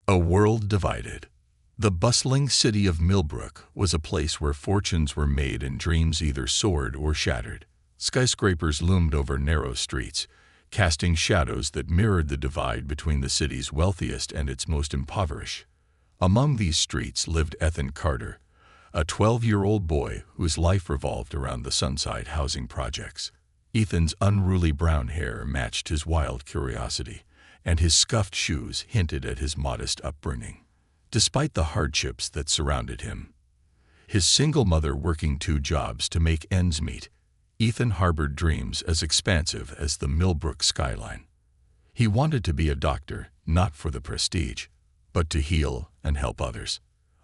A world divided. The bustling city of Millbrook was a place where fortunes were made and dreams either soared or shattered. Skyscrapers loomed over narrow streets, casting shadows that mirrored the divide between the city's wealthiest and its most impoverished. Among these streets lived Ethan Carter, a 12-year-old boy whose life revolved around the Sunside housing projects. Ethan's unruly brown hair matched his wild curiosity, and his scuffed shoes hinted at his modest upbringing. Despite the hardships that surrounded him, his single mother working 2 jobs to make ends meet, Ethan harbored dreams as expansive as the Millbrook skyline. He wanted to be a doctor, not for the prestige, but to heal and help others.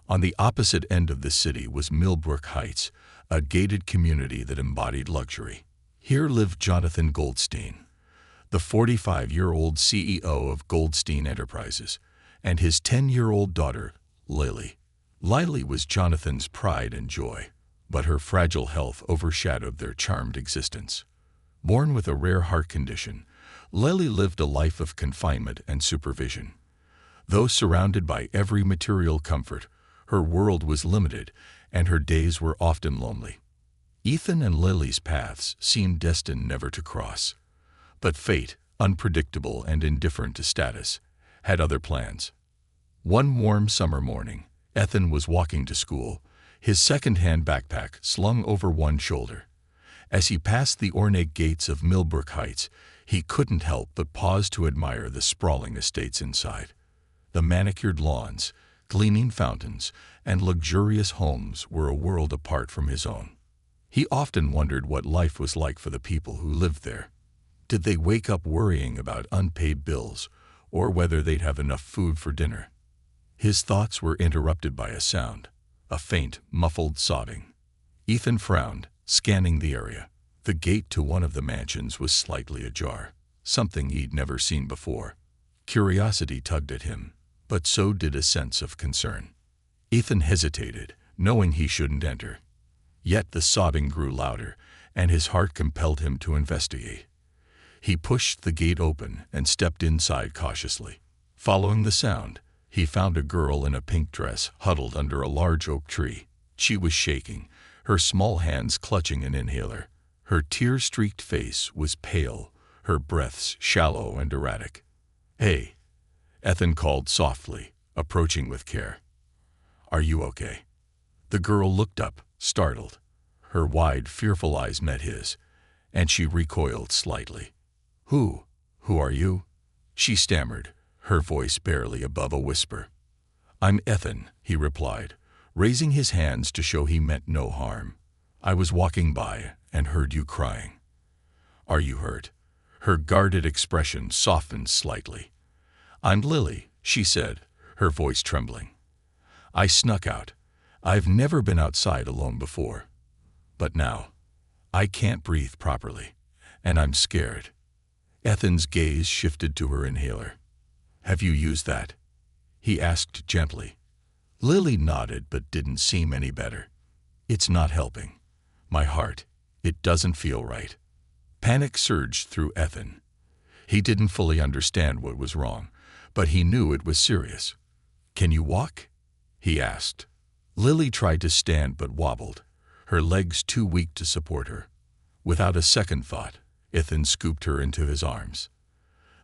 On the opposite end of the city was Millbrook Heights, a gated community that embodied luxury. Here lived Jonathan Goldstein, the 45-year-old CEO of Goldstein Enterprises, and his 10-year-old daughter, Lily. Lily was Jonathan's pride and joy, but her fragile health overshadowed their charmed existence. Born with a rare heart condition, Lily lived a life of confinement and supervision. Though surrounded by every material comfort, her world was limited, and her days were often lonely. Ethan and Lily's paths seemed destined never to cross. But fate, unpredictable and indifferent to status, had other plans. One warm summer morning, Ethan was walking to school, his second-hand backpack slung over one shoulder. As he passed the ornate gates of Millbrook Heights, he couldn't help but pause to admire the sprawling estates inside. The manicured lawns, gleaming fountains, and luxurious homes were a world apart from his own. He often wondered what life was like for the people who lived there. Did they wake up worrying about unpaid bills, or whether they'd have enough food for dinner? His thoughts were interrupted by a sound, a faint, muffled sobbing. Ethan frowned, scanning the area. The gate to one of the mansions was slightly ajar, something he'd never seen before. Curiosity tugged at him, but so did a sense of concern. Ethan hesitated, knowing he shouldn't enter. Yet the sobbing grew louder, and his heart compelled him to investigate. He pushed the gate open and stepped inside cautiously. Following the sound, he found a girl in a pink dress huddled under a large oak tree. She was shaking, her small hands clutching an inhaler. Her tear-streaked face was pale, her breaths shallow and erratic. "Hey," Ethan called softly, approaching with care. "Are you okay?" The girl looked up, startled. Her wide, fearful eyes met his, and she recoiled slightly. Who are you?" she stammered, her voice barely above a whisper. "I'm Ethan," he replied, raising his hands to show he meant no harm. "I was walking by and heard you crying." "Are you hurt?" Her guarded expression softened slightly. "I'm Lily," she said, her voice trembling. "I snuck out. I've never been outside alone before. But now, I can't breathe properly, and I'm scared." Ethan's gaze shifted to her inhaler. "Have you used that?" he asked gently. Lily nodded but didn't seem any better. "It's not helping. My heart, it doesn't feel right." Panic surged through Ethan. He didn't fully understand what was wrong, but he knew it was serious. "Can you walk?" he asked. Lily tried to stand but wobbled, her legs too weak to support her. Without a second thought, Ethan scooped her into his arms.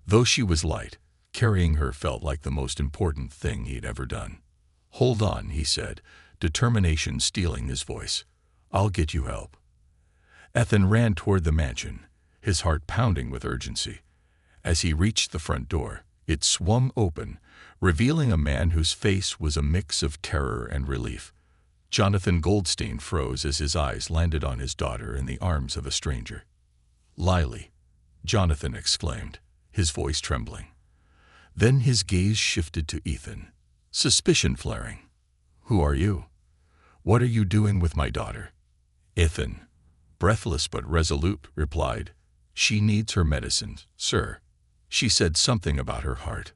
Though she was light, carrying her felt like the most important thing he'd ever done. "Hold on," he said, determination stealing his voice. "I'll get you help." Ethan ran toward the mansion, his heart pounding with urgency. As he reached the front door, it swung open, revealing a man whose face was a mix of terror and relief. Jonathan Goldstein froze as his eyes landed on his daughter in the arms of a stranger. "Lily," Jonathan exclaimed, his voice trembling. Then his gaze shifted to Ethan, suspicion flaring. "Who are you? What are you doing with my daughter?" Ethan, breathless but resolute, replied, "She needs her medicine, sir." She said something about her heart.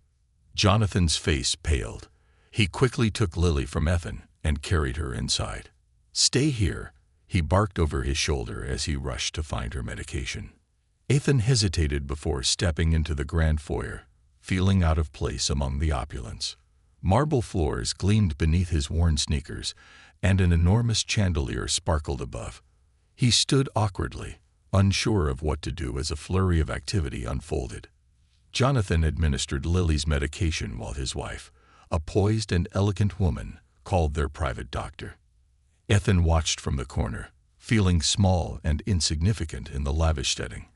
Jonathan's face paled. He quickly took Lily from Ethan and carried her inside. "Stay here," he barked over his shoulder as he rushed to find her medication. Ethan hesitated before stepping into the grand foyer, feeling out of place among the opulence. Marble floors gleamed beneath his worn sneakers, and an enormous chandelier sparkled above. He stood awkwardly, unsure of what to do as a flurry of activity unfolded. Jonathan administered Lily's medication while his wife, a poised and elegant woman, called their private doctor. Ethan watched from the corner, feeling small and insignificant in the lavish setting.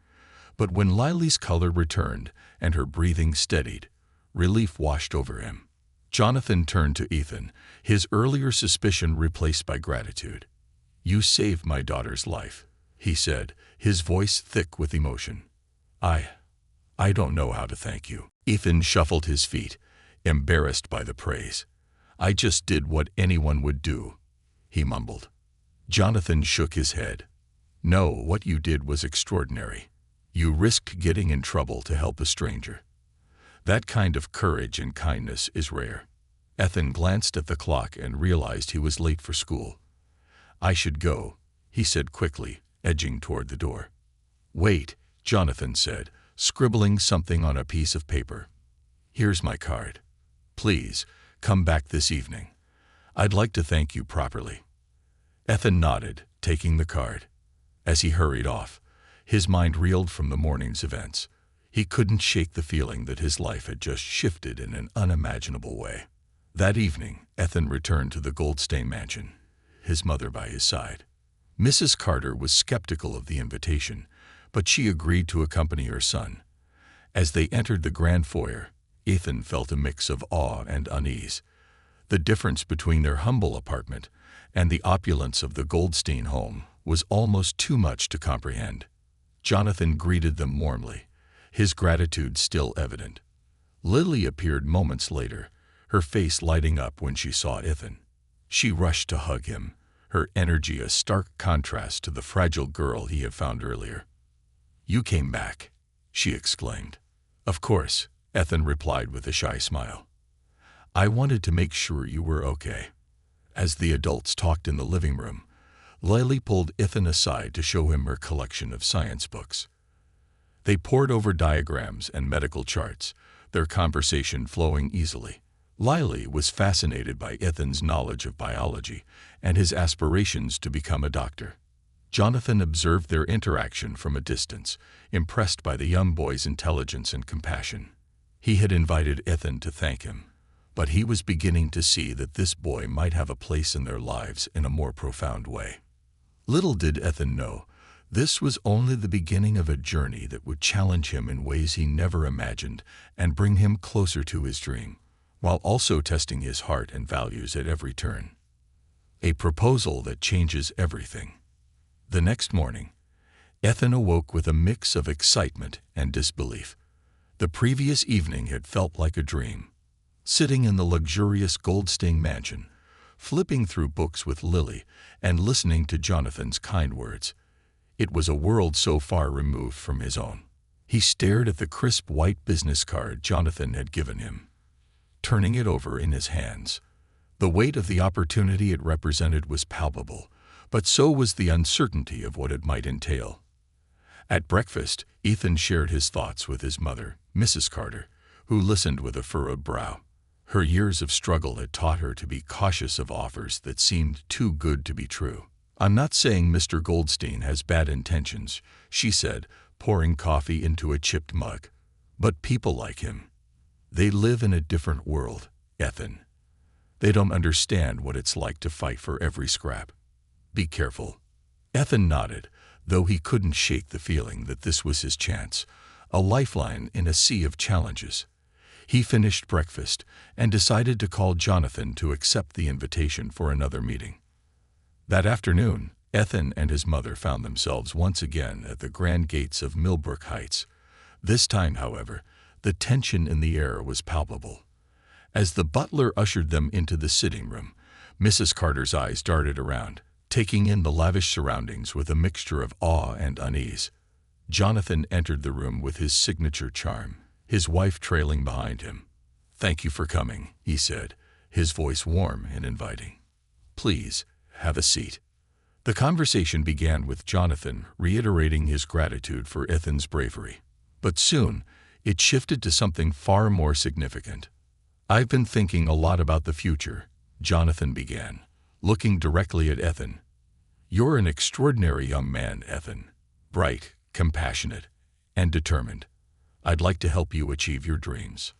But when Lily's color returned and her breathing steadied, relief washed over him. Jonathan turned to Ethan, his earlier suspicion replaced by gratitude. "You saved my daughter's life," he said, his voice thick with emotion. I don't know how to thank you." Ethan shuffled his feet, embarrassed by the praise. "I just did what anyone would do," he mumbled. Jonathan shook his head. "No, what you did was extraordinary. You risked getting in trouble to help a stranger. That kind of courage and kindness is rare." Ethan glanced at the clock and realized he was late for school. "I should go," he said quickly, edging toward the door. "Wait," Jonathan said, scribbling something on a piece of paper. "Here's my card. Please, come back this evening. I'd like to thank you properly." Ethan nodded, taking the card. As he hurried off, his mind reeled from the morning's events. He couldn't shake the feeling that his life had just shifted in an unimaginable way. That evening, Ethan returned to the Goldstein mansion, his mother by his side. Mrs. Carter was skeptical of the invitation, but she agreed to accompany her son. As they entered the grand foyer, Ethan felt a mix of awe and unease. The difference between their humble apartment and the opulence of the Goldstein home was almost too much to comprehend. Jonathan greeted them warmly, his gratitude still evident. Lily appeared moments later, her face lighting up when she saw Ethan. She rushed to hug him, her energy a stark contrast to the fragile girl he had found earlier. "You came back," she exclaimed. "Of course," Ethan replied with a shy smile. "I wanted to make sure you were okay." As the adults talked in the living room, Lily pulled Ethan aside to show him her collection of science books. They pored over diagrams and medical charts, their conversation flowing easily. Lily was fascinated by Ethan's knowledge of biology and his aspirations to become a doctor. Jonathan observed their interaction from a distance, impressed by the young boy's intelligence and compassion. He had invited Ethan to thank him, but he was beginning to see that this boy might have a place in their lives in a more profound way. Little did Ethan know, this was only the beginning of a journey that would challenge him in ways he never imagined and bring him closer to his dream, while also testing his heart and values at every turn. A proposal that changes everything. The next morning, Ethan awoke with a mix of excitement and disbelief. The previous evening had felt like a dream. Sitting in the luxurious Goldstein mansion, flipping through books with Lily and listening to Jonathan's kind words, it was a world so far removed from his own. He stared at the crisp white business card Jonathan had given him, turning it over in his hands. The weight of the opportunity it represented was palpable, but so was the uncertainty of what it might entail. At breakfast, Ethan shared his thoughts with his mother, Mrs. Carter, who listened with a furrowed brow. Her years of struggle had taught her to be cautious of offers that seemed too good to be true. "I'm not saying Mr. Goldstein has bad intentions," she said, pouring coffee into a chipped mug. "But people like him. They live in a different world, Ethan. They don't understand what it's like to fight for every scrap. Be careful." Ethan nodded, though he couldn't shake the feeling that this was his chance, a lifeline in a sea of challenges. He finished breakfast and decided to call Jonathan to accept the invitation for another meeting. That afternoon, Ethan and his mother found themselves once again at the grand gates of Millbrook Heights. This time, however, the tension in the air was palpable. As the butler ushered them into the sitting room, Mrs. Carter's eyes darted around, taking in the lavish surroundings with a mixture of awe and unease. Jonathan entered the room with his signature charm, his wife trailing behind him. "Thank you for coming," he said, his voice warm and inviting. "Please, have a seat." The conversation began with Jonathan reiterating his gratitude for Ethan's bravery. But soon, it shifted to something far more significant. I've been thinking a lot about the future, Jonathan began, looking directly at Ethan. You're an extraordinary young man, Ethan. Bright, compassionate, and determined. I'd like to help you achieve your dreams.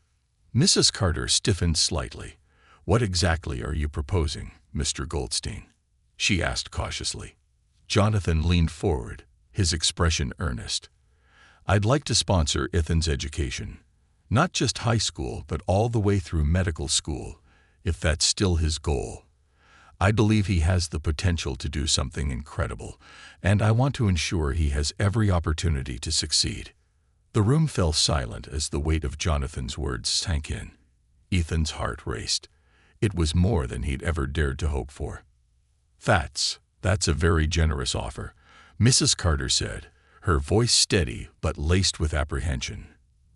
Mrs. Carter stiffened slightly. What exactly are you proposing, Mr. Goldstein? She asked cautiously. Jonathan leaned forward, his expression earnest. I'd like to sponsor Ethan's education. Not just high school, but all the way through medical school, if that's still his goal. I believe he has the potential to do something incredible, and I want to ensure he has every opportunity to succeed. The room fell silent as the weight of Jonathan's words sank in. Ethan's heart raced. It was more than he'd ever dared to hope for. That's a very generous offer, Mrs. Carter said, her voice steady but laced with apprehension.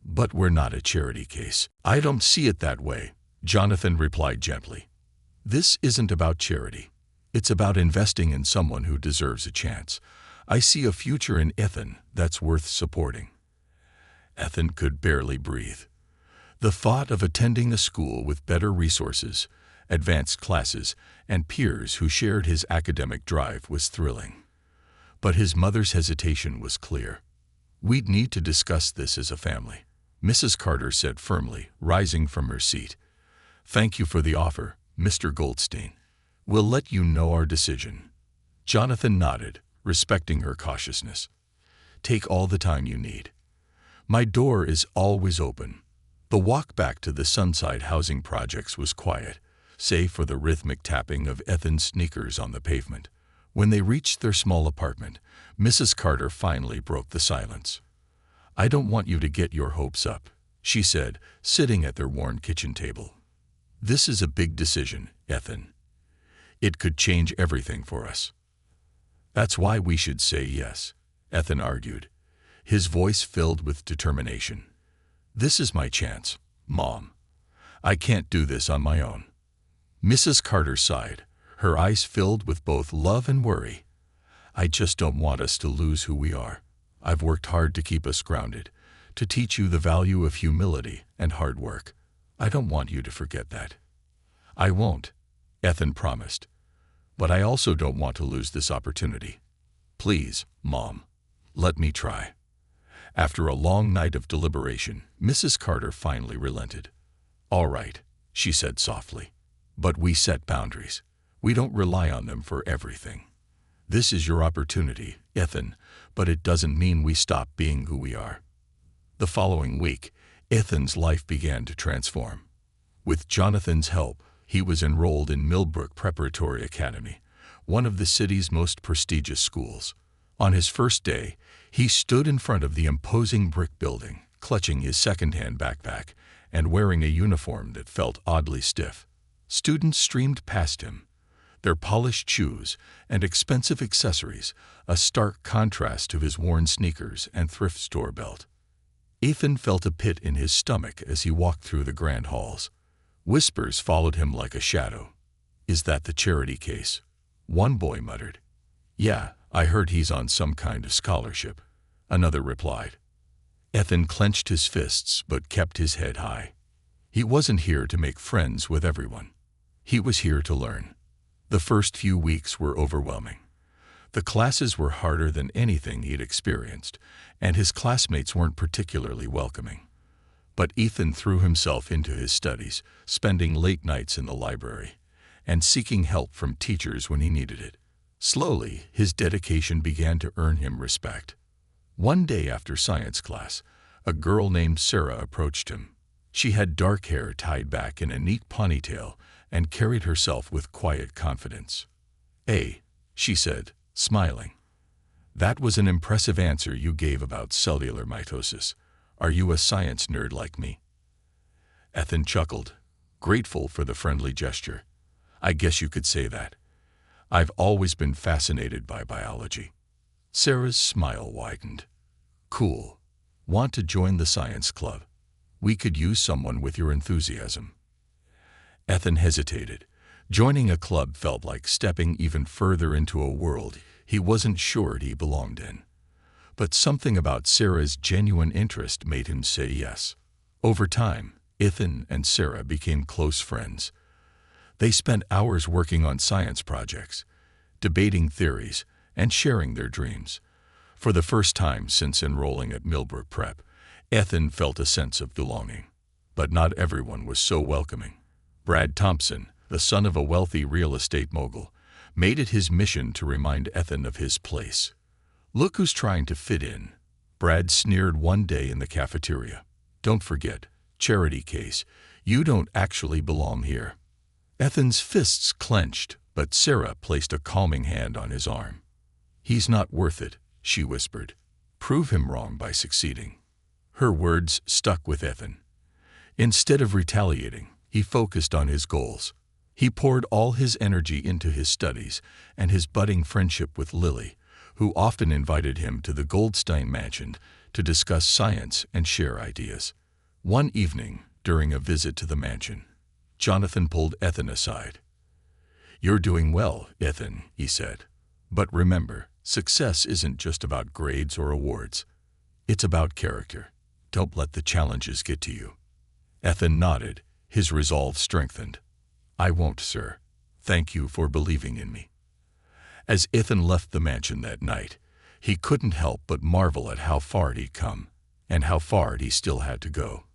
But we're not a charity case. I don't see it that way, Jonathan replied gently. This isn't about charity. It's about investing in someone who deserves a chance. I see a future in Ethan that's worth supporting. Ethan could barely breathe. The thought of attending a school with better resources, advanced classes, and peers who shared his academic drive was thrilling. But his mother's hesitation was clear. We'd need to discuss this as a family, Mrs. Carter said firmly, rising from her seat. Thank you for the offer, Mr. Goldstein. We'll let you know our decision. Jonathan nodded, respecting her cautiousness. Take all the time you need. My door is always open. The walk back to the Sunside housing projects was quiet, save for the rhythmic tapping of Ethan's sneakers on the pavement. When they reached their small apartment, Mrs. Carter finally broke the silence. I don't want you to get your hopes up, she said, sitting at their worn kitchen table. This is a big decision, Ethan. It could change everything for us. That's why we should say yes, Ethan argued, his voice filled with determination. This is my chance, Mom. I can't do this on my own. Mrs. Carter sighed, her eyes filled with both love and worry. I just don't want us to lose who we are. I've worked hard to keep us grounded, to teach you the value of humility and hard work. I don't want you to forget that. I won't, Ethan promised. But I also don't want to lose this opportunity. Please, Mom, let me try. After a long night of deliberation, Mrs. Carter finally relented. All right, she said softly. But we set boundaries. We don't rely on them for everything. This is your opportunity, Ethan, but it doesn't mean we stop being who we are. The following week, Ethan's life began to transform. With Jonathan's help, he was enrolled in Millbrook Preparatory Academy, one of the city's most prestigious schools. On his first day, he stood in front of the imposing brick building, clutching his second-hand backpack and wearing a uniform that felt oddly stiff. Students streamed past him, their polished shoes and expensive accessories, a stark contrast to his worn sneakers and thrift store belt. Ethan felt a pit in his stomach as he walked through the grand halls. Whispers followed him like a shadow. Is that the charity case? One boy muttered. Yeah, I heard he's on some kind of scholarship, another replied. Ethan clenched his fists but kept his head high. He wasn't here to make friends with everyone. He was here to learn. The first few weeks were overwhelming. The classes were harder than anything he'd experienced, and his classmates weren't particularly welcoming. But Ethan threw himself into his studies, spending late nights in the library, and seeking help from teachers when he needed it. Slowly, his dedication began to earn him respect. One day after science class, a girl named Sarah approached him. She had dark hair tied back in a neat ponytail and carried herself with quiet confidence. "Hey," she said, smiling. "That was an impressive answer you gave about cellular mitosis. Are you a science nerd like me?" Ethan chuckled, grateful for the friendly gesture. "I guess you could say that. I've always been fascinated by biology." Sarah's smile widened. "Cool. Want to join the science club? We could use someone with your enthusiasm." Ethan hesitated. Joining a club felt like stepping even further into a world he wasn't sure he belonged in. But something about Sarah's genuine interest made him say yes. Over time, Ethan and Sarah became close friends. They spent hours working on science projects, debating theories, and sharing their dreams. For the first time since enrolling at Millbrook Prep, Ethan felt a sense of belonging. But not everyone was so welcoming. Brad Thompson, the son of a wealthy real estate mogul, made it his mission to remind Ethan of his place. "Look who's trying to fit in," Brad sneered one day in the cafeteria. "Don't forget, charity case, you don't actually belong here." Ethan's fists clenched, but Sarah placed a calming hand on his arm. "He's not worth it," she whispered. "Prove him wrong by succeeding." Her words stuck with Ethan. Instead of retaliating, he focused on his goals. He poured all his energy into his studies and his budding friendship with Lily, who often invited him to the Goldstein mansion to discuss science and share ideas. One evening, during a visit to the mansion, Jonathan pulled Ethan aside. "You're doing well, Ethan," he said. "But remember, success isn't just about grades or awards. It's about character. Don't let the challenges get to you." Ethan nodded, his resolve strengthened. "I won't, sir. Thank you for believing in me." As Ethan left the mansion that night, he couldn't help but marvel at how far he'd come, and how far he still had to go.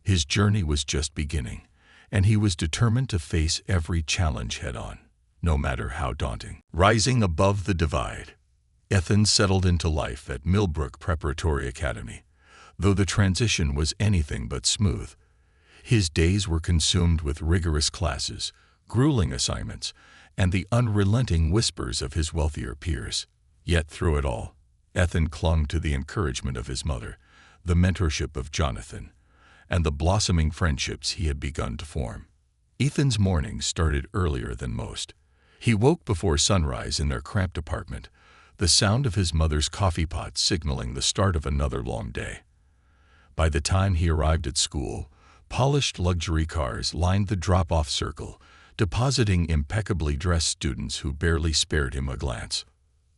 His journey was just beginning, and he was determined to face every challenge head-on, no matter how daunting. Rising above the divide, Ethan settled into life at Millbrook Preparatory Academy, though the transition was anything but smooth. His days were consumed with rigorous classes, grueling assignments, and the unrelenting whispers of his wealthier peers. Yet through it all, Ethan clung to the encouragement of his mother, the mentorship of Jonathan, and the blossoming friendships he had begun to form. Ethan's mornings started earlier than most. He woke before sunrise in their cramped apartment, the sound of his mother's coffee pot signaling the start of another long day. By the time he arrived at school, polished luxury cars lined the drop-off circle, depositing impeccably dressed students who barely spared him a glance.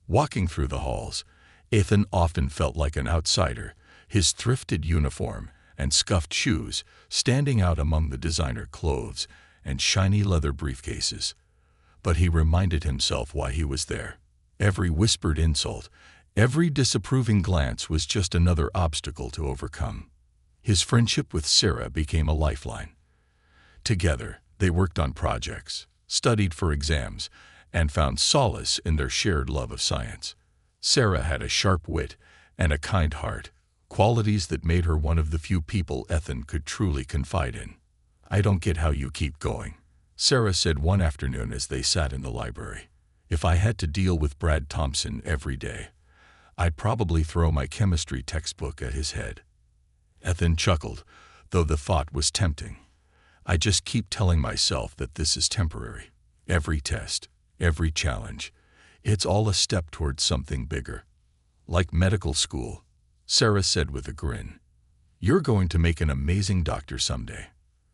Walking through the halls, Ethan often felt like an outsider, his thrifted uniform and scuffed shoes standing out among the designer clothes and shiny leather briefcases. But he reminded himself why he was there. Every whispered insult, every disapproving glance was just another obstacle to overcome. His friendship with Sarah became a lifeline. Together, they worked on projects, studied for exams, and found solace in their shared love of science. Sarah had a sharp wit and a kind heart, qualities that made her one of the few people Ethan could truly confide in. "I don't get how you keep going," Sarah said one afternoon as they sat in the library. "If I had to deal with Brad Thompson every day, I'd probably throw my chemistry textbook at his head." Ethan chuckled, though the thought was tempting. "I just keep telling myself that this is temporary. Every test, every challenge, it's all a step towards something bigger. Like medical school," Sarah said with a grin. "You're going to make an amazing doctor someday."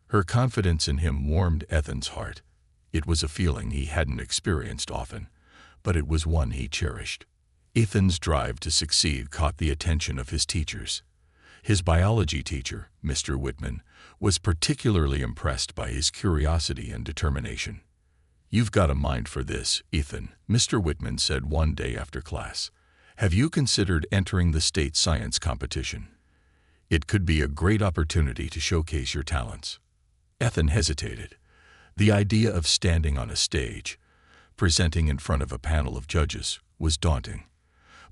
Her confidence in him warmed Ethan's heart. It was a feeling he hadn't experienced often, but it was one he cherished. Ethan's drive to succeed caught the attention of his teachers. His biology teacher, Mr. Whitman, was particularly impressed by his curiosity and determination. "You've got a mind for this, Ethan," Mr. Whitman said one day after class. "Have you considered entering the state science competition? It could be a great opportunity to showcase your talents." Ethan hesitated. The idea of standing on a stage, presenting in front of a panel of judges, was daunting.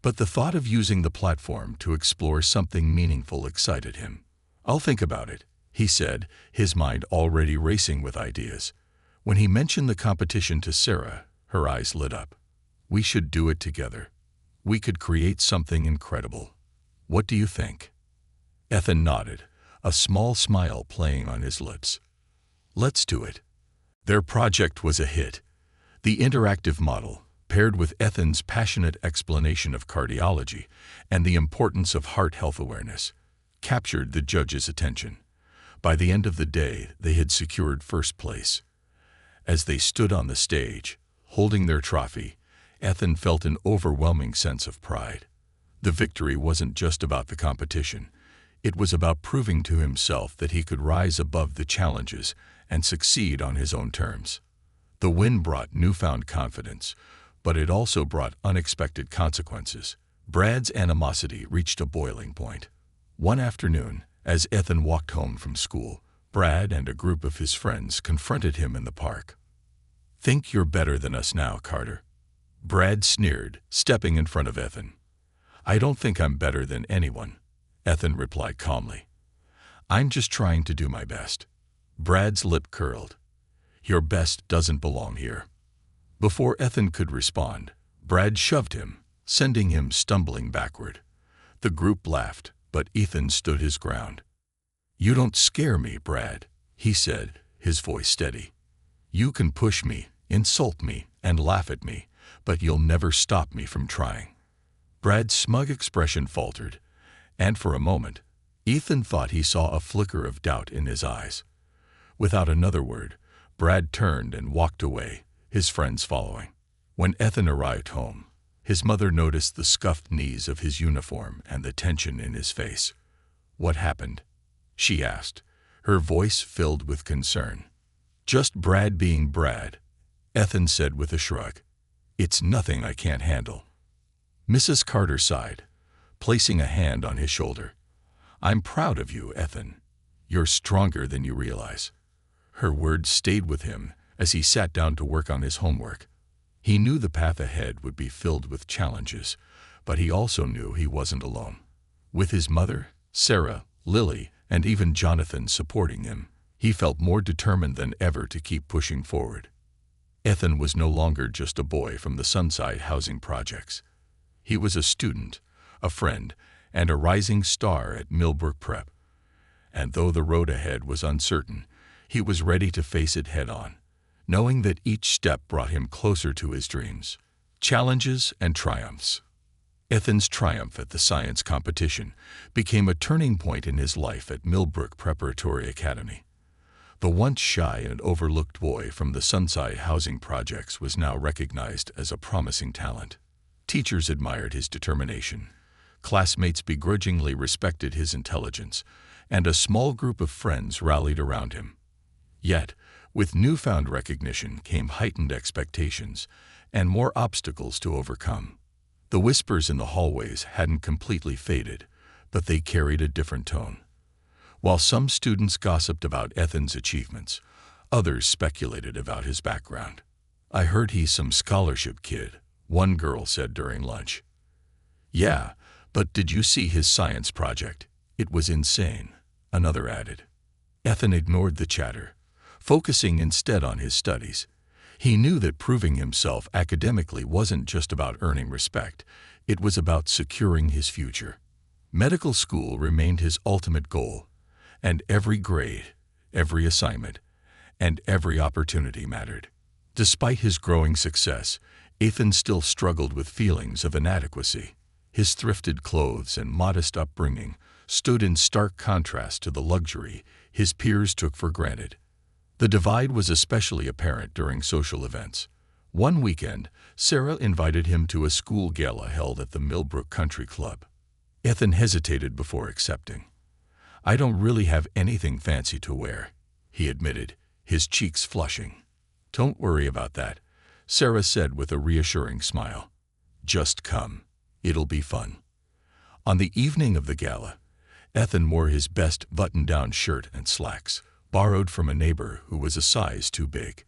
But the thought of using the platform to explore something meaningful excited him. "I'll think about it," he said, his mind already racing with ideas. When he mentioned the competition to Sarah, her eyes lit up. "We should do it together. We could create something incredible. What do you think?" Ethan nodded, a small smile playing on his lips. "Let's do it." Their project was a hit. The interactive model, paired with Ethan's passionate explanation of cardiology and the importance of heart health awareness, captured the judges' attention. By the end of the day, they had secured first place. As they stood on the stage, holding their trophy, Ethan felt an overwhelming sense of pride. The victory wasn't just about the competition. It was about proving to himself that he could rise above the challenges and succeed on his own terms. The win brought newfound confidence, but it also brought unexpected consequences. Brad's animosity reached a boiling point. One afternoon, as Ethan walked home from school, Brad and a group of his friends confronted him in the park. "Think you're better than us now, Carter?" Brad sneered, stepping in front of Ethan. "I don't think I'm better than anyone," Ethan replied calmly. "I'm just trying to do my best." Brad's lip curled. "Your best doesn't belong here." Before Ethan could respond, Brad shoved him, sending him stumbling backward. The group laughed, but Ethan stood his ground. "You don't scare me, Brad," he said, his voice steady. "You can push me, insult me, and laugh at me, but you'll never stop me from trying." Brad's smug expression faltered, and for a moment, Ethan thought he saw a flicker of doubt in his eyes. Without another word, Brad turned and walked away, his friends following. When Ethan arrived home, his mother noticed the scuffed knees of his uniform and the tension in his face. "What happened?" she asked, her voice filled with concern. "Just Brad being Brad," Ethan said with a shrug. "It's nothing I can't handle." Mrs. Carter sighed, placing a hand on his shoulder. "I'm proud of you, Ethan. You're stronger than you realize." Her words stayed with him as he sat down to work on his homework. He knew the path ahead would be filled with challenges, but he also knew he wasn't alone. With his mother, Sarah, Lily, and even Jonathan supporting him, he felt more determined than ever to keep pushing forward. Ethan was no longer just a boy from the Sunside housing projects. He was a student, a friend, and a rising star at Millbrook Prep. And though the road ahead was uncertain, he was ready to face it head-on, knowing that each step brought him closer to his dreams. Challenges and triumphs. Ethan's triumph at the science competition became a turning point in his life at Millbrook Preparatory Academy. The once shy and overlooked boy from the Sunside housing projects was now recognized as a promising talent. Teachers admired his determination, classmates begrudgingly respected his intelligence, and a small group of friends rallied around him. Yet, with newfound recognition came heightened expectations and more obstacles to overcome. The whispers in the hallways hadn't completely faded, but they carried a different tone. While some students gossiped about Ethan's achievements, others speculated about his background. "I heard he's some scholarship kid," one girl said during lunch. "Yeah, but did you see his science project? It was insane," another added. Ethan ignored the chatter, focusing instead on his studies. He knew that proving himself academically wasn't just about earning respect, it was about securing his future. Medical school remained his ultimate goal, and every grade, every assignment, and every opportunity mattered. Despite his growing success, Ethan still struggled with feelings of inadequacy. His thrifted clothes and modest upbringing stood in stark contrast to the luxury his peers took for granted. The divide was especially apparent during social events. One weekend, Sarah invited him to a school gala held at the Millbrook Country Club. Ethan hesitated before accepting. "I don't really have anything fancy to wear," he admitted, his cheeks flushing. "Don't worry about that," Sarah said with a reassuring smile. "Just come. It'll be fun." On the evening of the gala, Ethan wore his best button-down shirt and slacks, borrowed from a neighbor who was a size too big.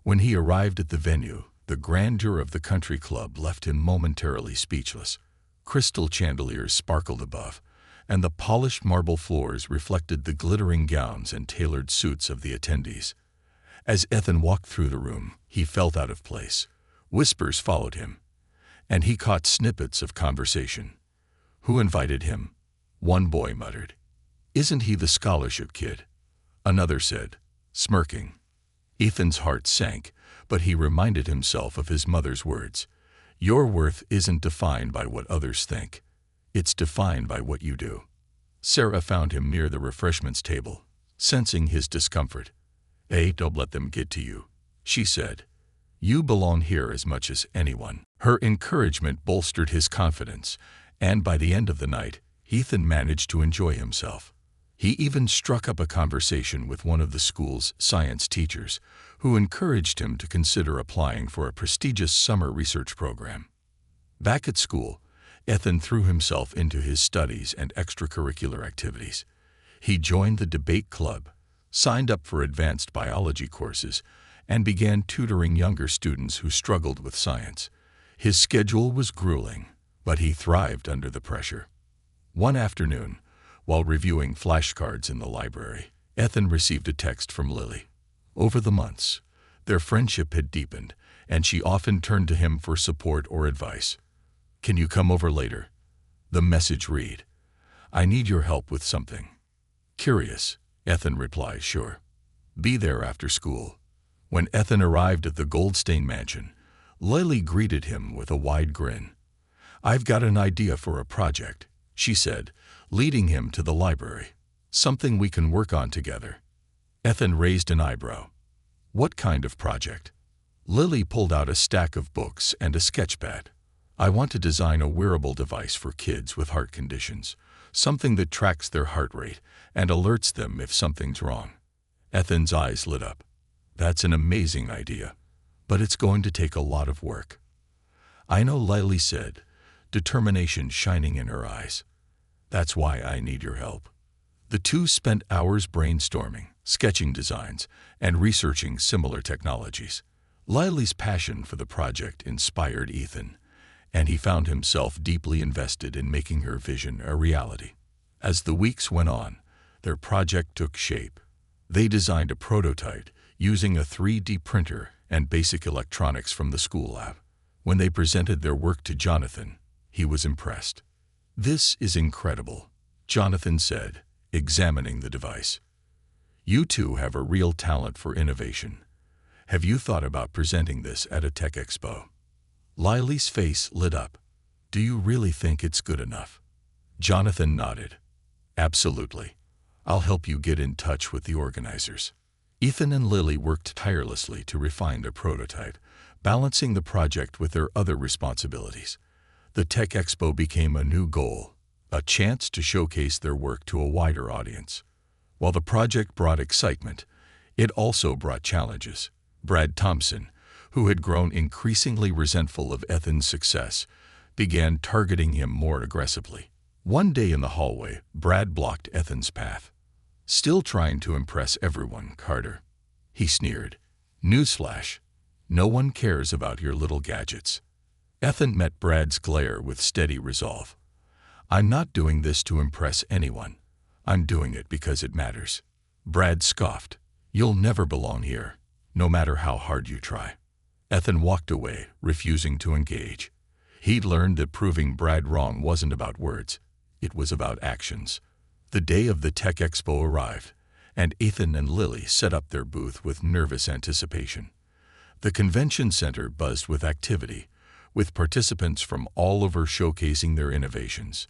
When he arrived at the venue, the grandeur of the country club left him momentarily speechless. Crystal chandeliers sparkled above, and the polished marble floors reflected the glittering gowns and tailored suits of the attendees. As Ethan walked through the room, he felt out of place. Whispers followed him, and he caught snippets of conversation. "Who invited him?" one boy muttered. "Isn't he the scholarship kid?" another said, smirking. Ethan's heart sank, but he reminded himself of his mother's words. "Your worth isn't defined by what others think. It's defined by what you do." Sarah found him near the refreshments table, sensing his discomfort. "Hey, don't let them get to you," she said. "You belong here as much as anyone." Her encouragement bolstered his confidence, and by the end of the night, Ethan managed to enjoy himself. He even struck up a conversation with one of the school's science teachers, who encouraged him to consider applying for a prestigious summer research program. Back at school, Ethan threw himself into his studies and extracurricular activities. He joined the debate club, signed up for advanced biology courses, and began tutoring younger students who struggled with science. His schedule was grueling, but he thrived under the pressure. One afternoon, while reviewing flashcards in the library, Ethan received a text from Lily. Over the months, their friendship had deepened, and she often turned to him for support or advice. "Can you come over later?" The message read, "I need your help with something." Curious, Ethan replies, "Sure. Be there after school." When Ethan arrived at the Goldstein mansion, Lily greeted him with a wide grin. "I've got an idea for a project," she said, leading him to the library. "Something we can work on together." Ethan raised an eyebrow. "What kind of project?" Lily pulled out a stack of books and a sketchpad. "I want to design a wearable device for kids with heart conditions, something that tracks their heart rate and alerts them if something's wrong." Ethan's eyes lit up. "That's an amazing idea, but it's going to take a lot of work." "I know," Lily said, determination shining in her eyes. "That's why I need your help." The two spent hours brainstorming, sketching designs, and researching similar technologies. Lily's passion for the project inspired Ethan, and he found himself deeply invested in making her vision a reality. As the weeks went on, their project took shape. They designed a prototype using a 3D printer and basic electronics from the school lab. When they presented their work to Jonathan, he was impressed. "This is incredible," Jonathan said, examining the device. "You two have a real talent for innovation. Have you thought about presenting this at a tech expo?" Lily's face lit up. "Do you really think it's good enough?" Jonathan nodded. "Absolutely. I'll help you get in touch with the organizers." Ethan and Lily worked tirelessly to refine their prototype, balancing the project with their other responsibilities. The Tech Expo became a new goal, a chance to showcase their work to a wider audience. While the project brought excitement, it also brought challenges. Brad Thompson, who had grown increasingly resentful of Ethan's success, began targeting him more aggressively. One day in the hallway, Brad blocked Ethan's path. "Still trying to impress everyone, Carter," he sneered. "Newsflash, no one cares about your little gadgets." Ethan met Brad's glare with steady resolve. "I'm not doing this to impress anyone. I'm doing it because it matters." Brad scoffed. "You'll never belong here, no matter how hard you try." Ethan walked away, refusing to engage. He'd learned that proving Brad wrong wasn't about words, it was about actions. The day of the Tech Expo arrived, and Ethan and Lily set up their booth with nervous anticipation. The convention center buzzed with activity, with participants from all over showcasing their innovations.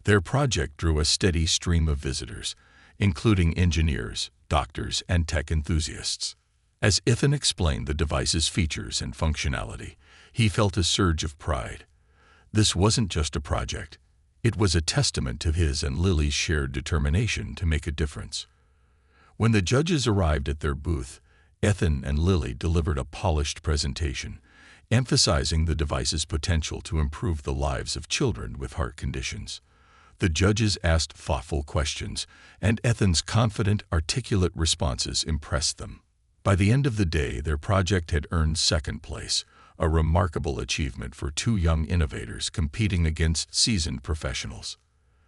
Their project drew a steady stream of visitors, including engineers, doctors, and tech enthusiasts. As Ethan explained the device's features and functionality, he felt a surge of pride. This wasn't just a project. It was a testament to his and Lily's shared determination to make a difference. When the judges arrived at their booth, Ethan and Lily delivered a polished presentation, emphasizing the device's potential to improve the lives of children with heart conditions. The judges asked thoughtful questions, and Ethan's confident, articulate responses impressed them. By the end of the day, their project had earned second place, a remarkable achievement for two young innovators competing against seasoned professionals.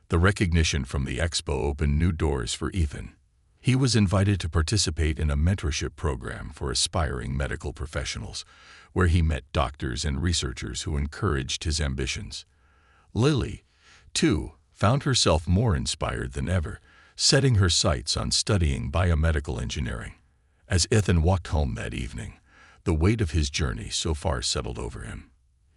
The recognition from the expo opened new doors for Ethan. He was invited to participate in a mentorship program for aspiring medical professionals, where he met doctors and researchers who encouraged his ambitions. Lily, too, found herself more inspired than ever, setting her sights on studying biomedical engineering. As Ethan walked home that evening, the weight of his journey so far settled over him.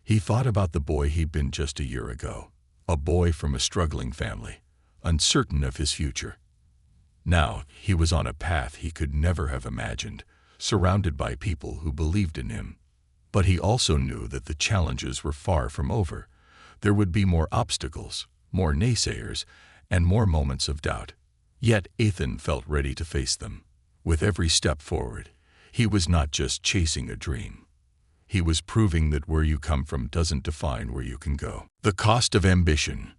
He thought about the boy he'd been just a year ago, a boy from a struggling family, uncertain of his future. Now he was on a path he could never have imagined, surrounded by people who believed in him. But he also knew that the challenges were far from over. There would be more obstacles, more naysayers, and more moments of doubt. Yet Ethan felt ready to face them. With every step forward, he was not just chasing a dream. He was proving that where you come from doesn't define where you can go. The cost of ambition.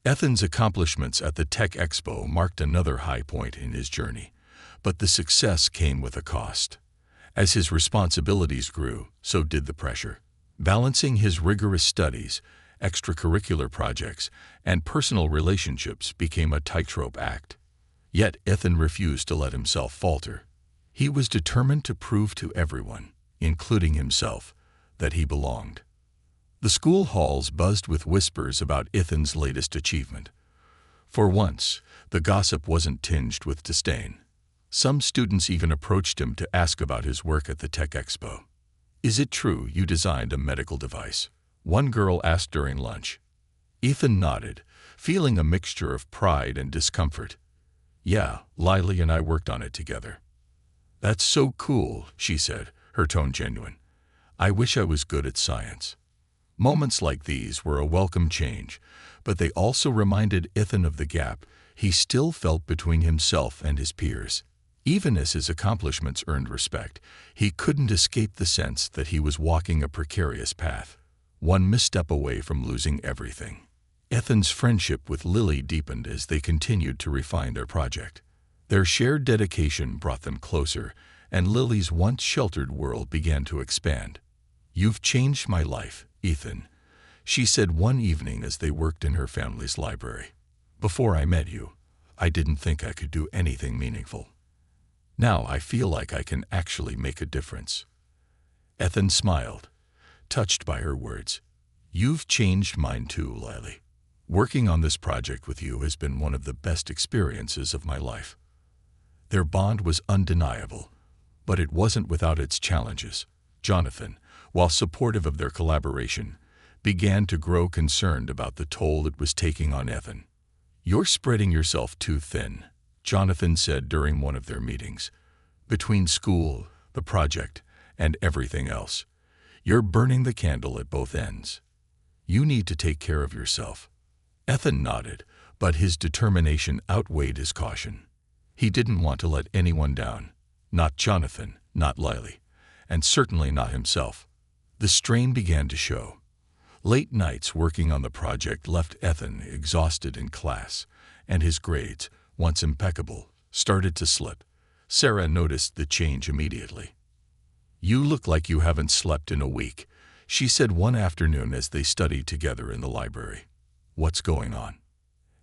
Ethan's accomplishments at the Tech Expo marked another high point in his journey, but the success came with a cost. As his responsibilities grew, so did the pressure. Balancing his rigorous studies, extracurricular projects, and personal relationships became a tightrope act. Yet Ethan refused to let himself falter. He was determined to prove to everyone, including himself, that he belonged. The school halls buzzed with whispers about Ethan's latest achievement. For once, the gossip wasn't tinged with disdain. Some students even approached him to ask about his work at the Tech Expo. "Is it true you designed a medical device?" one girl asked during lunch. Ethan nodded, feeling a mixture of pride and discomfort. "Yeah, Lily and I worked on it together." "That's so cool," she said, her tone genuine. "I wish I was good at science." Moments like these were a welcome change, but they also reminded Ethan of the gap he still felt between himself and his peers. Even as his accomplishments earned respect, he couldn't escape the sense that he was walking a precarious path, one misstep away from losing everything. Ethan's friendship with Lily deepened as they continued to refine their project. Their shared dedication brought them closer, and Lily's once sheltered world began to expand. "You've changed my life, Ethan," she said one evening as they worked in her family's library. "Before I met you, I didn't think I could do anything meaningful. Now I feel like I can actually make a difference." Ethan smiled, touched by her words. "You've changed mine too, Lily. Working on this project with you has been one of the best experiences of my life." Their bond was undeniable, but it wasn't without its challenges. Jonathan, while supportive of their collaboration, began to grow concerned about the toll it was taking on Ethan. "You're spreading yourself too thin," Jonathan said during one of their meetings. "Between school, the project, and everything else, you're burning the candle at both ends. You need to take care of yourself." Ethan nodded, but his determination outweighed his caution. He didn't want to let anyone down, not Jonathan, not Lily, and certainly not himself. The strain began to show. Late nights working on the project left Ethan exhausted in class, and his grades, once impeccable, started to slip. Sarah noticed the change immediately. "You look like you haven't slept in a week," she said one afternoon as they studied together in the library. "What's going on?"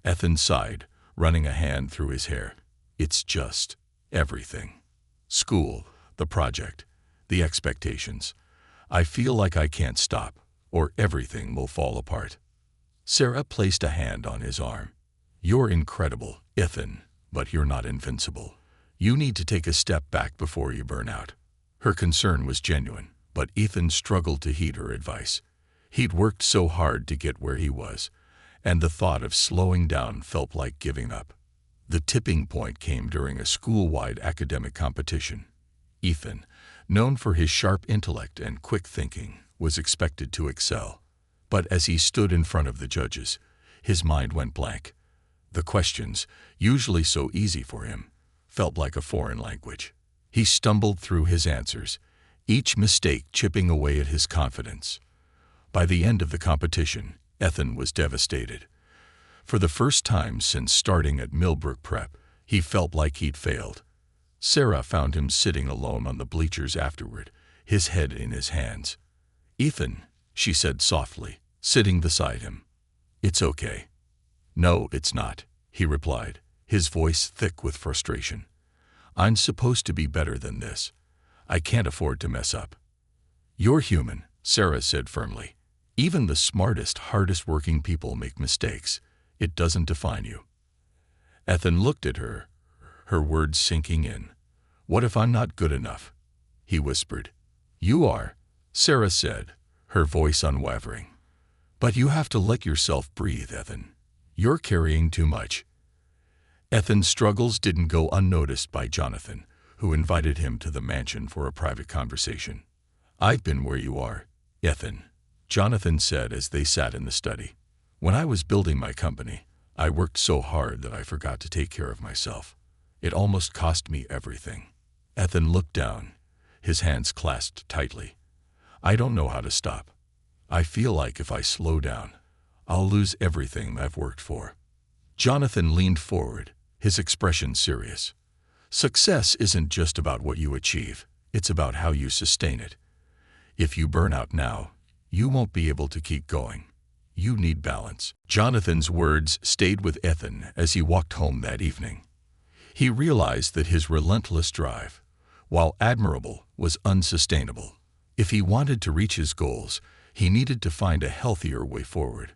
Ethan sighed, running a hand through his hair. "It's just everything. School, the project, the expectations. I feel like I can't stop, or everything will fall apart." Sarah placed a hand on his arm. "You're incredible, Ethan, but you're not invincible. You need to take a step back before you burn out." Her concern was genuine, but Ethan struggled to heed her advice. He'd worked so hard to get where he was, and the thought of slowing down felt like giving up. The tipping point came during a school-wide academic competition. Ethan, known for his sharp intellect and quick thinking, was expected to excel. But as he stood in front of the judges, his mind went blank. The questions, usually so easy for him, felt like a foreign language. He stumbled through his answers, each mistake chipping away at his confidence. By the end of the competition, Ethan was devastated. For the first time since starting at Millbrook Prep, he felt like he'd failed. Sarah found him sitting alone on the bleachers afterward, his head in his hands. "Ethan," she said softly, sitting beside him. "It's okay." "No, it's not," he replied, his voice thick with frustration. "I'm supposed to be better than this. I can't afford to mess up." "You're human," Sarah said firmly. "Even the smartest, hardest-working people make mistakes. It doesn't define you." Ethan looked at her, her words sinking in. "What if I'm not good enough?" he whispered. "You are," Sarah said, her voice unwavering. "But you have to let yourself breathe, Ethan. You're carrying too much." Ethan's struggles didn't go unnoticed by Jonathan, who invited him to the mansion for a private conversation. "I've been where you are, Ethan," Jonathan said as they sat in the study. When I was building my company, I worked so hard that I forgot to take care of myself. It almost cost me everything." Ethan looked down, his hands clasped tightly. "I don't know how to stop. I feel like if I slow down, I'll lose everything I've worked for." Jonathan leaned forward, his expression serious. "Success isn't just about what you achieve, it's about how you sustain it. If you burn out now, you won't be able to keep going. You need balance." Jonathan's words stayed with Ethan as he walked home that evening. He realized that his relentless drive, while admirable, was unsustainable. If he wanted to reach his goals, he needed to find a healthier way forward.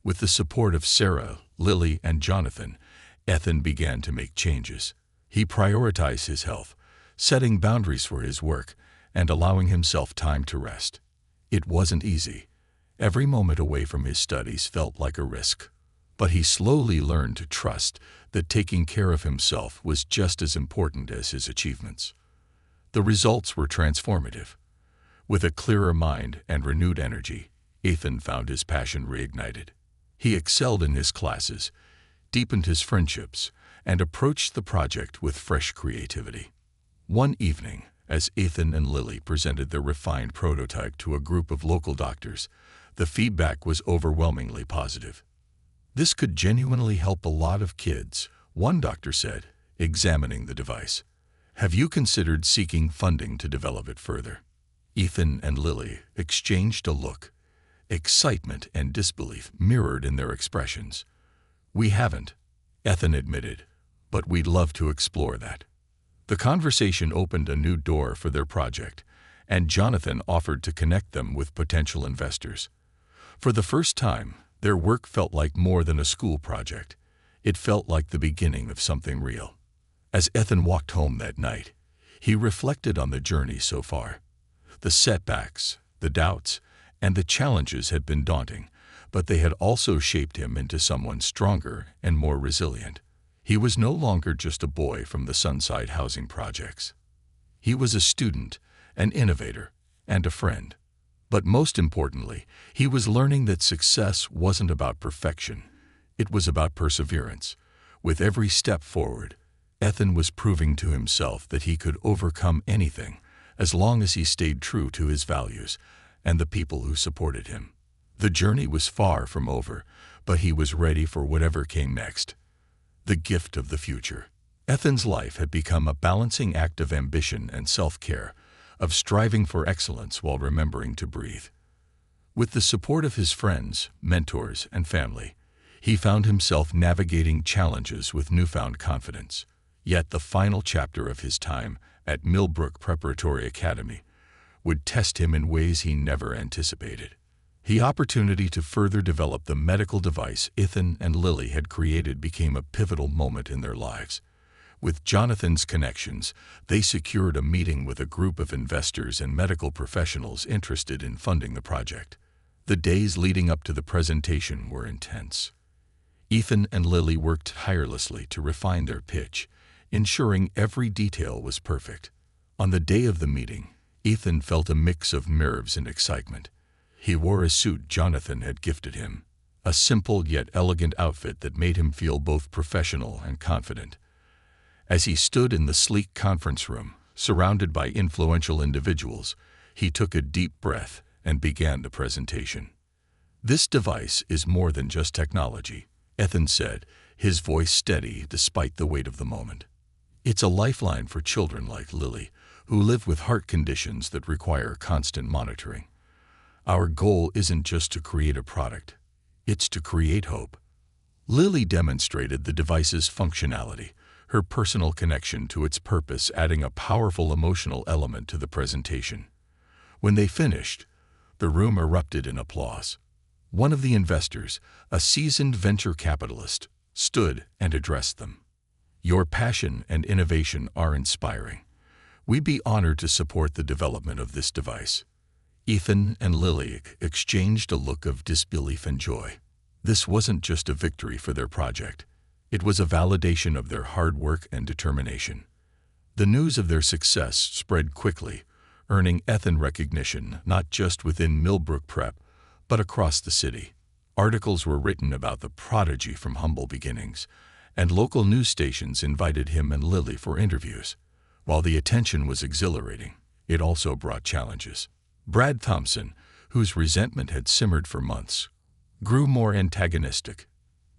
With the support of Sarah, Lily, and Jonathan, Ethan began to make changes. He prioritized his health, setting boundaries for his work, and allowing himself time to rest. It wasn't easy. Every moment away from his studies felt like a risk. But he slowly learned to trust that taking care of himself was just as important as his achievements. The results were transformative. With a clearer mind and renewed energy, Ethan found his passion reignited. He excelled in his classes, deepened his friendships, and approached the project with fresh creativity. One evening, as Ethan and Lily presented their refined prototype to a group of local doctors, the feedback was overwhelmingly positive. "This could genuinely help a lot of kids," one doctor said, examining the device. "Have you considered seeking funding to develop it further?" Ethan and Lily exchanged a look. Excitement and disbelief mirrored in their expressions. "We haven't," Ethan admitted, "but we'd love to explore that." The conversation opened a new door for their project, and Jonathan offered to connect them with potential investors. For the first time, their work felt like more than a school project. It felt like the beginning of something real. As Ethan walked home that night, he reflected on the journey so far. The setbacks, the doubts, and the challenges had been daunting, but they had also shaped him into someone stronger and more resilient. He was no longer just a boy from the Sunside housing projects. He was a student, an innovator, and a friend. But most importantly, he was learning that success wasn't about perfection. It was about perseverance. With every step forward, Ethan was proving to himself that he could overcome anything as long as he stayed true to his values and the people who supported him. The journey was far from over, but he was ready for whatever came next. The gift of the future. Ethan's life had become a balancing act of ambition and self-care, of striving for excellence while remembering to breathe. With the support of his friends, mentors, and family, he found himself navigating challenges with newfound confidence. Yet the final chapter of his time at Millbrook Preparatory Academy would test him in ways he never anticipated. The opportunity to further develop the medical device Ethan and Lily had created became a pivotal moment in their lives. With Jonathan's connections, they secured a meeting with a group of investors and medical professionals interested in funding the project. The days leading up to the presentation were intense. Ethan and Lily worked tirelessly to refine their pitch, ensuring every detail was perfect. On the day of the meeting, Ethan felt a mix of nerves and excitement. He wore a suit Jonathan had gifted him, a simple yet elegant outfit that made him feel both professional and confident. As he stood in the sleek conference room, surrounded by influential individuals, he took a deep breath and began the presentation. "This device is more than just technology," Ethan said, his voice steady despite the weight of the moment. "It's a lifeline for children like Lily, who live with heart conditions that require constant monitoring. Our goal isn't just to create a product, it's to create hope." Lily demonstrated the device's functionality, her personal connection to its purpose adding a powerful emotional element to the presentation. When they finished, the room erupted in applause. One of the investors, a seasoned venture capitalist, stood and addressed them. "Your passion and innovation are inspiring. We'd be honored to support the development of this device." Ethan and Lily exchanged a look of disbelief and joy. This wasn't just a victory for their project. It was a validation of their hard work and determination. The news of their success spread quickly, earning Ethan recognition not just within Millbrook Prep, but across the city. Articles were written about the prodigy from humble beginnings, and local news stations invited him and Lily for interviews. While the attention was exhilarating, it also brought challenges. Brad Thompson, whose resentment had simmered for months, grew more antagonistic.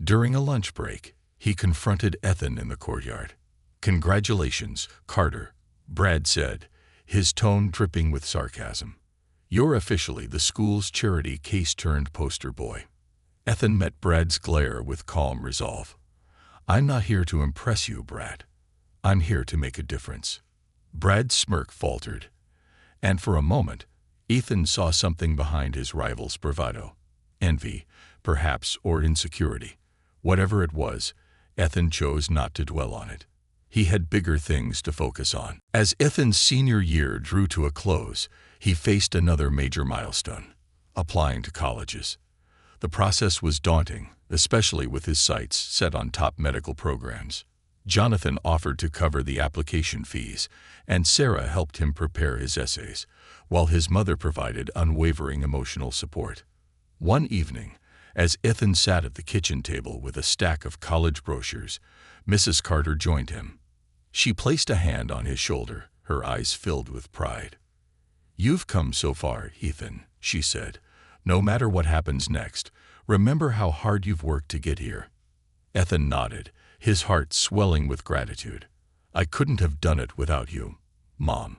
During a lunch break, he confronted Ethan in the courtyard. "Congratulations, Carter," Brad said, his tone dripping with sarcasm. "You're officially the school's charity case-turned-poster boy." Ethan met Brad's glare with calm resolve. "I'm not here to impress you, Brad. I'm here to make a difference." Brad's smirk faltered, and for a moment, Ethan saw something behind his rival's bravado. Envy, perhaps, or insecurity. Whatever it was, Ethan chose not to dwell on it. He had bigger things to focus on. As Ethan's senior year drew to a close, he faced another major milestone: applying to colleges. The process was daunting, especially with his sights set on top medical programs. Jonathan offered to cover the application fees, and Sarah helped him prepare his essays, while his mother provided unwavering emotional support. One evening, as Ethan sat at the kitchen table with a stack of college brochures, Mrs. Carter joined him. She placed a hand on his shoulder, her eyes filled with pride. "You've come so far, Ethan," she said. "No matter what happens next, remember how hard you've worked to get here." Ethan nodded, his heart swelling with gratitude. "I couldn't have done it without you, Mom."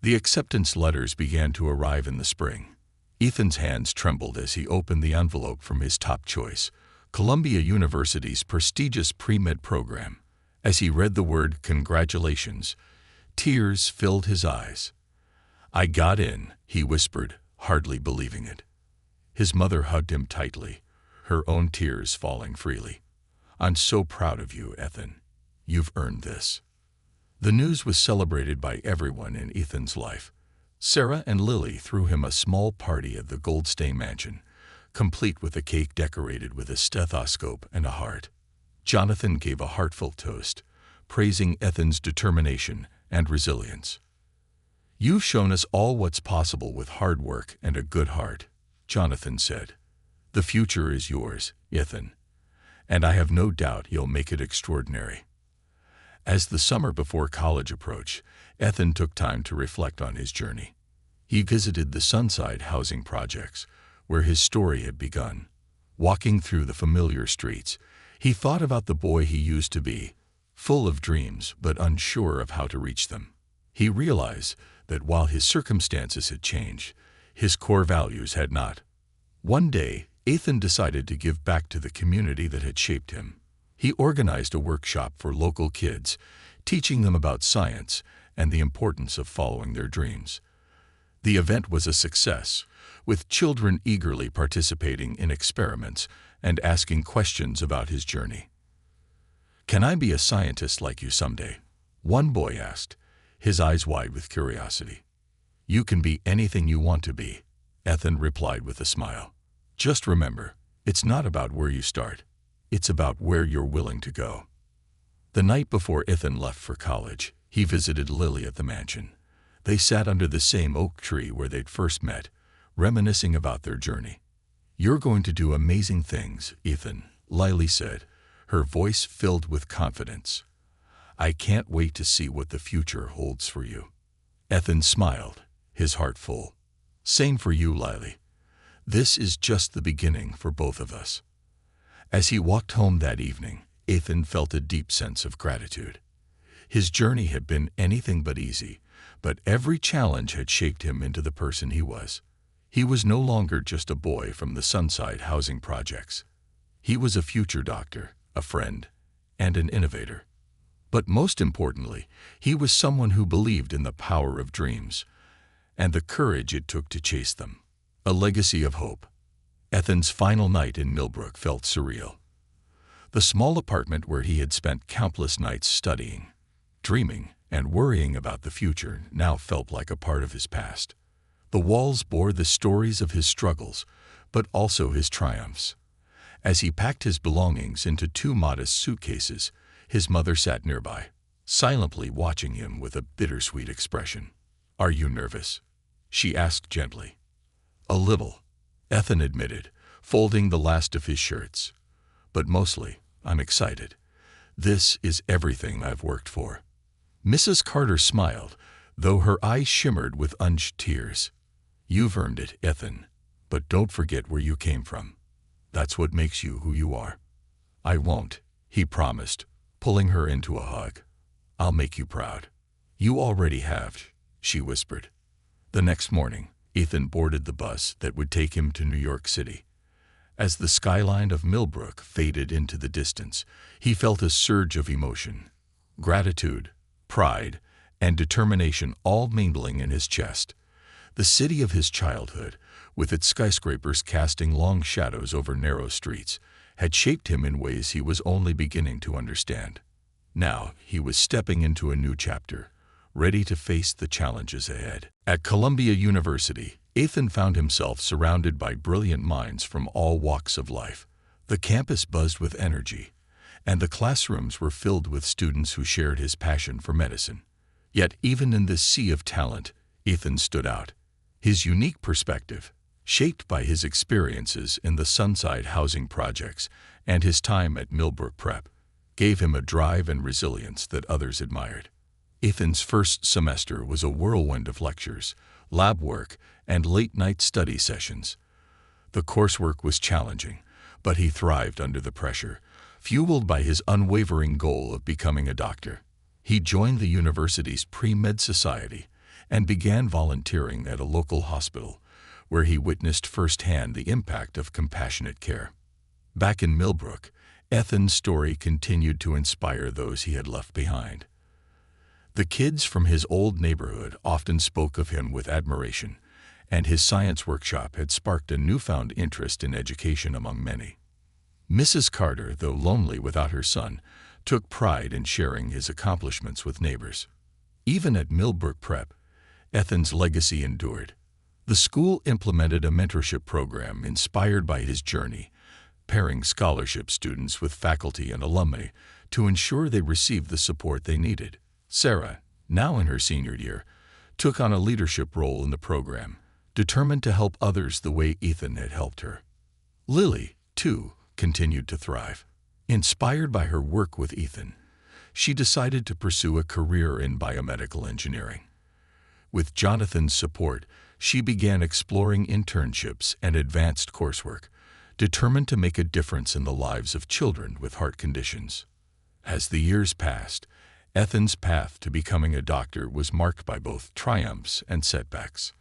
The acceptance letters began to arrive in the spring. Ethan's hands trembled as he opened the envelope from his top choice, Columbia University's prestigious pre-med program. As he read the word "congratulations," tears filled his eyes. "I got in," he whispered, hardly believing it. His mother hugged him tightly, her own tears falling freely. "I'm so proud of you, Ethan. You've earned this." The news was celebrated by everyone in Ethan's life. Sarah and Lily threw him a small party at the Goldstein mansion, complete with a cake decorated with a stethoscope and a heart. Jonathan gave a heartfelt toast, praising Ethan's determination and resilience. "You've shown us all what's possible with hard work and a good heart," Jonathan said. "The future is yours, Ethan, and I have no doubt you'll make it extraordinary." As the summer before college approached, Ethan took time to reflect on his journey. He visited the Sunside housing projects, where his story had begun. Walking through the familiar streets, he thought about the boy he used to be, full of dreams but unsure of how to reach them. He realized that while his circumstances had changed, his core values had not. One day, Ethan decided to give back to the community that had shaped him. He organized a workshop for local kids, teaching them about science and the importance of following their dreams. The event was a success, with children eagerly participating in experiments and asking questions about his journey. "Can I be a scientist like you someday?" one boy asked, his eyes wide with curiosity. "You can be anything you want to be," Ethan replied with a smile. "Just remember, it's not about where you start. It's about where you're willing to go." The night before Ethan left for college, he visited Lily at the mansion. They sat under the same oak tree where they'd first met, reminiscing about their journey. "You're going to do amazing things, Ethan," Lily said, her voice filled with confidence. "I can't wait to see what the future holds for you." Ethan smiled, his heart full. "Same for you, Lily. This is just the beginning for both of us." As he walked home that evening, Ethan felt a deep sense of gratitude. His journey had been anything but easy, but every challenge had shaped him into the person he was. He was no longer just a boy from the Sunside housing projects. He was a future doctor, a friend, and an innovator. But most importantly, he was someone who believed in the power of dreams and the courage it took to chase them. A legacy of hope. Ethan's final night in Millbrook felt surreal. The small apartment where he had spent countless nights studying, dreaming, and worrying about the future now felt like a part of his past. The walls bore the stories of his struggles, but also his triumphs. As he packed his belongings into 2 modest suitcases, his mother sat nearby, silently watching him with a bittersweet expression. "Are you nervous?" she asked gently. "A little," Ethan admitted, folding the last of his shirts. "But mostly, I'm excited. This is everything I've worked for." Mrs. Carter smiled, though her eyes shimmered with unused tears. "You've earned it, Ethan, but don't forget where you came from. That's what makes you who you are." "I won't," he promised, pulling her into a hug. "I'll make you proud." "You already have," she whispered. The next morning, Ethan boarded the bus that would take him to New York City. As the skyline of Millbrook faded into the distance, he felt a surge of emotion. Gratitude, pride, and determination all mingling in his chest. The city of his childhood, with its skyscrapers casting long shadows over narrow streets, had shaped him in ways he was only beginning to understand. Now he was stepping into a new chapter, ready to face the challenges ahead. At Columbia University, Ethan found himself surrounded by brilliant minds from all walks of life. The campus buzzed with energy, and the classrooms were filled with students who shared his passion for medicine. Yet even in this sea of talent, Ethan stood out. His unique perspective, shaped by his experiences in the Sunside housing projects and his time at Millbrook Prep, gave him a drive and resilience that others admired. Ethan's first semester was a whirlwind of lectures, lab work, and late-night study sessions. The coursework was challenging, but he thrived under the pressure, fueled by his unwavering goal of becoming a doctor. He joined the university's pre-med society and began volunteering at a local hospital, where he witnessed firsthand the impact of compassionate care. Back in Millbrook, Ethan's story continued to inspire those he had left behind. The kids from his old neighborhood often spoke of him with admiration, and his science workshop had sparked a newfound interest in education among many. Mrs. Carter, though lonely without her son, took pride in sharing his accomplishments with neighbors. Even at Millbrook Prep, Ethan's legacy endured. The school implemented a mentorship program inspired by his journey, pairing scholarship students with faculty and alumni to ensure they received the support they needed. Sarah, now in her senior year, took on a leadership role in the program, determined to help others the way Ethan had helped her. Lily, too, continued to thrive. Inspired by her work with Ethan, she decided to pursue a career in biomedical engineering. With Jonathan's support, she began exploring internships and advanced coursework, determined to make a difference in the lives of children with heart conditions. As the years passed, Ethan's path to becoming a doctor was marked by both triumphs and setbacks.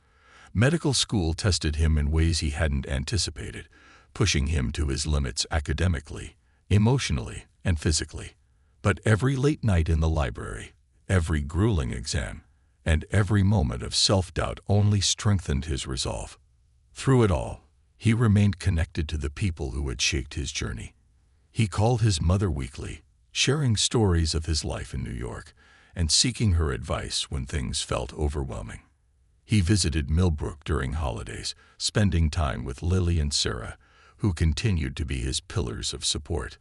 Medical school tested him in ways he hadn't anticipated, pushing him to his limits academically, emotionally, and physically. But every late night in the library, every grueling exam, and every moment of self-doubt only strengthened his resolve. Through it all, he remained connected to the people who had shaped his journey. He called his mother weekly, sharing stories of his life in New York and seeking her advice when things felt overwhelming. He visited Millbrook during holidays, spending time with Lily and Sarah, who continued to be his pillars of support.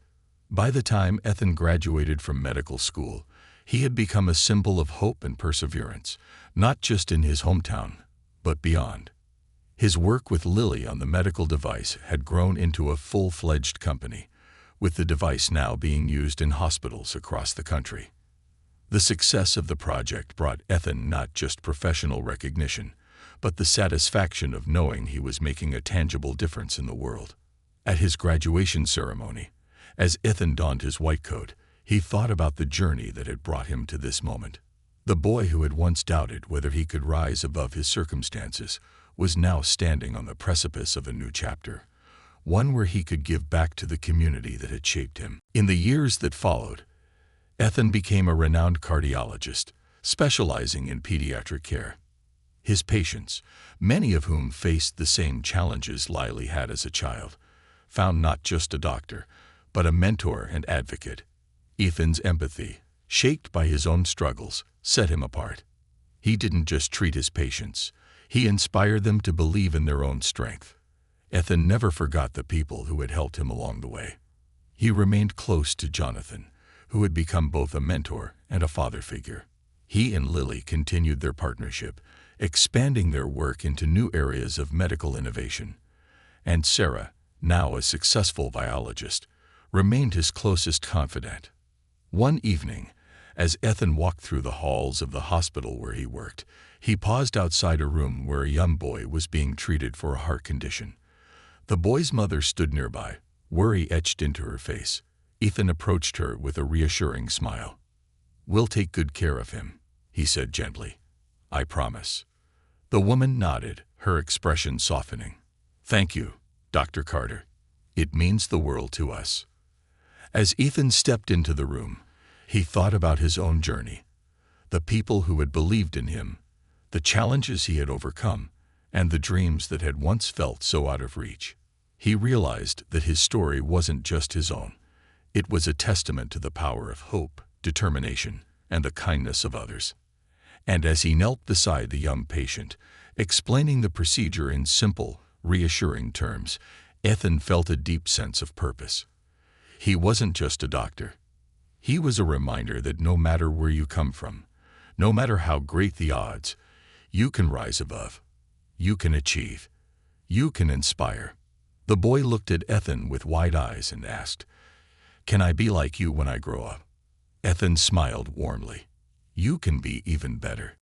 By the time Ethan graduated from medical school, he had become a symbol of hope and perseverance, not just in his hometown, but beyond. His work with Lily on the medical device had grown into a full-fledged company, with the device now being used in hospitals across the country. The success of the project brought Ethan not just professional recognition, but the satisfaction of knowing he was making a tangible difference in the world. At his graduation ceremony, as Ethan donned his white coat, he thought about the journey that had brought him to this moment. The boy who had once doubted whether he could rise above his circumstances was now standing on the precipice of a new chapter, one where he could give back to the community that had shaped him. In the years that followed, Ethan became a renowned cardiologist, specializing in pediatric care. His patients, many of whom faced the same challenges Lily had as a child, found not just a doctor, but a mentor and advocate. Ethan's empathy, shaped by his own struggles, set him apart. He didn't just treat his patients, he inspired them to believe in their own strength. Ethan never forgot the people who had helped him along the way. He remained close to Jonathan, who had become both a mentor and a father figure. He and Lily continued their partnership, expanding their work into new areas of medical innovation. And Sarah, now a successful biologist, remained his closest confidant. One evening, as Ethan walked through the halls of the hospital where he worked, he paused outside a room where a young boy was being treated for a heart condition. The boy's mother stood nearby, worry etched into her face. Ethan approached her with a reassuring smile. "We'll take good care of him," he said gently. "I promise." The woman nodded, her expression softening. "Thank you, Dr. Carter. It means the world to us." As Ethan stepped into the room, he thought about his own journey, the people who had believed in him, the challenges he had overcome, and the dreams that had once felt so out of reach. He realized that his story wasn't just his own. It was a testament to the power of hope, determination, and the kindness of others. And as he knelt beside the young patient, explaining the procedure in simple, reassuring terms, Ethan felt a deep sense of purpose. He wasn't just a doctor. He was a reminder that no matter where you come from, no matter how great the odds, you can rise above. You can achieve. You can inspire. The boy looked at Ethan with wide eyes and asked, "Can I be like you when I grow up?" Ethan smiled warmly. "You can be even better."